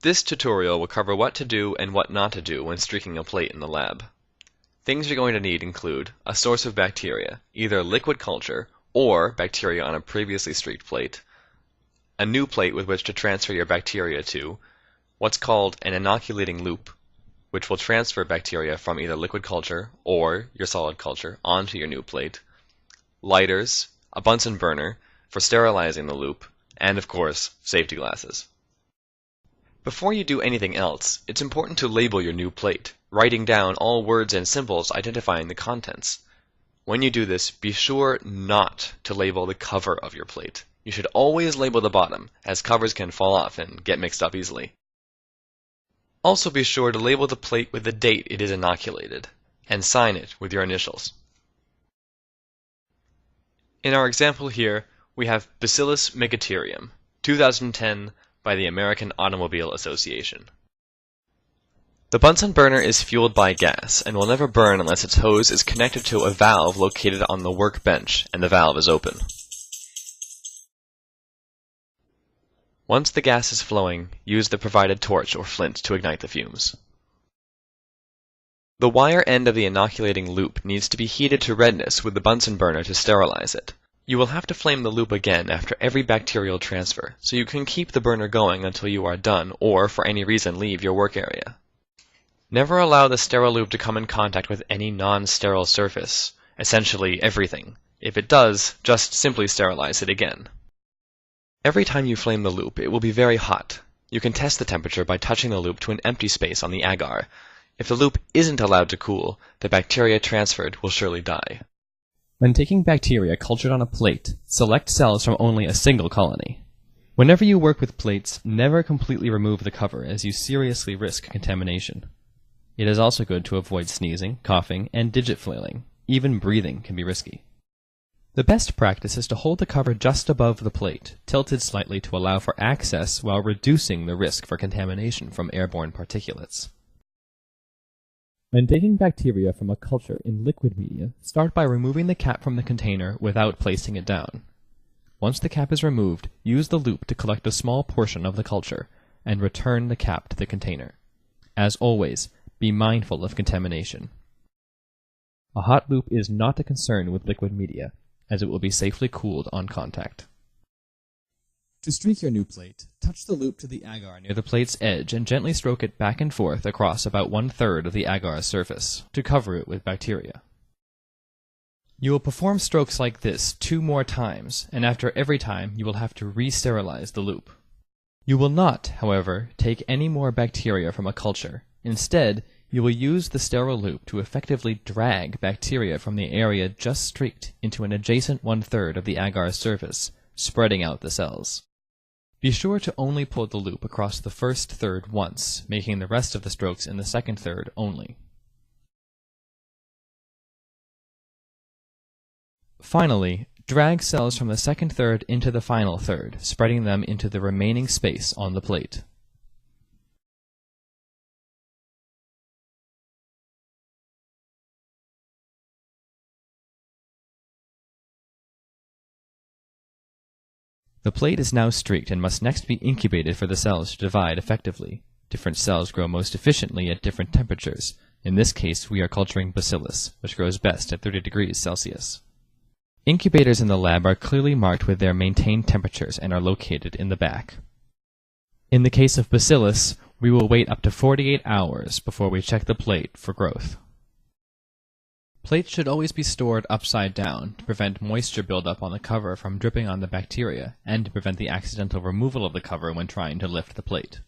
This tutorial will cover what to do and what not to do when streaking a plate in the lab. Things you're going to need include a source of bacteria, either liquid culture or bacteria on a previously streaked plate, a new plate with which to transfer your bacteria to, what's called an inoculating loop, which will transfer bacteria from either liquid culture or your solid culture onto your new plate, lighters, a Bunsen burner for sterilizing the loop, and of course, safety glasses. Before you do anything else, it's important to label your new plate, writing down all words and symbols identifying the contents. When you do this, be sure not to label the cover of your plate. You should always label the bottom, as covers can fall off and get mixed up easily. Also be sure to label the plate with the date it is inoculated, and sign it with your initials. In our example here, we have Bacillus megaterium, 2010 by the American Automobile Association. The Bunsen burner is fueled by gas and will never burn unless its hose is connected to a valve located on the workbench and the valve is open. Once the gas is flowing, use the provided torch or flint to ignite the fumes. The wire end of the inoculating loop needs to be heated to redness with the Bunsen burner to sterilize it. You will have to flame the loop again after every bacterial transfer, so you can keep the burner going until you are done or for any reason leave your work area. Never allow the sterile loop to come in contact with any non-sterile surface, essentially everything. If it does, just simply sterilize it again. Every time you flame the loop, it will be very hot. You can test the temperature by touching the loop to an empty space on the agar. If the loop isn't allowed to cool, the bacteria transferred will surely die. When taking bacteria cultured on a plate, select cells from only a single colony. Whenever you work with plates, never completely remove the cover as you seriously risk contamination. It is also good to avoid sneezing, coughing, and digit flailing. Even breathing can be risky. The best practice is to hold the cover just above the plate, tilted slightly to allow for access while reducing the risk for contamination from airborne particulates. When taking bacteria from a culture in liquid media, start by removing the cap from the container without placing it down. Once the cap is removed, use the loop to collect a small portion of the culture and return the cap to the container. As always, be mindful of contamination. A hot loop is not a concern with liquid media, as it will be safely cooled on contact. To streak your new plate, touch the loop to the agar near the plate's edge and gently stroke it back and forth across about 1/3 of the agar's surface, to cover it with bacteria. You will perform strokes like this 2 more times, and after every time you will have to re-sterilize the loop. You will not, however, take any more bacteria from a culture. Instead, you will use the sterile loop to effectively drag bacteria from the area just streaked into an adjacent 1/3 of the agar's surface, spreading out the cells. Be sure to only pull the loop across the first third once, making the rest of the strokes in the second third only. Finally, drag cells from the second third into the final third, spreading them into the remaining space on the plate. The plate is now streaked and must next be incubated for the cells to divide effectively. Different cells grow most efficiently at different temperatures. In this case, we are culturing Bacillus, which grows best at 30 degrees Celsius. Incubators in the lab are clearly marked with their maintained temperatures and are located in the back. In the case of Bacillus, we will wait up to 48 hours before we check the plate for growth. Plates should always be stored upside down to prevent moisture buildup on the cover from dripping on the bacteria and to prevent the accidental removal of the cover when trying to lift the plate.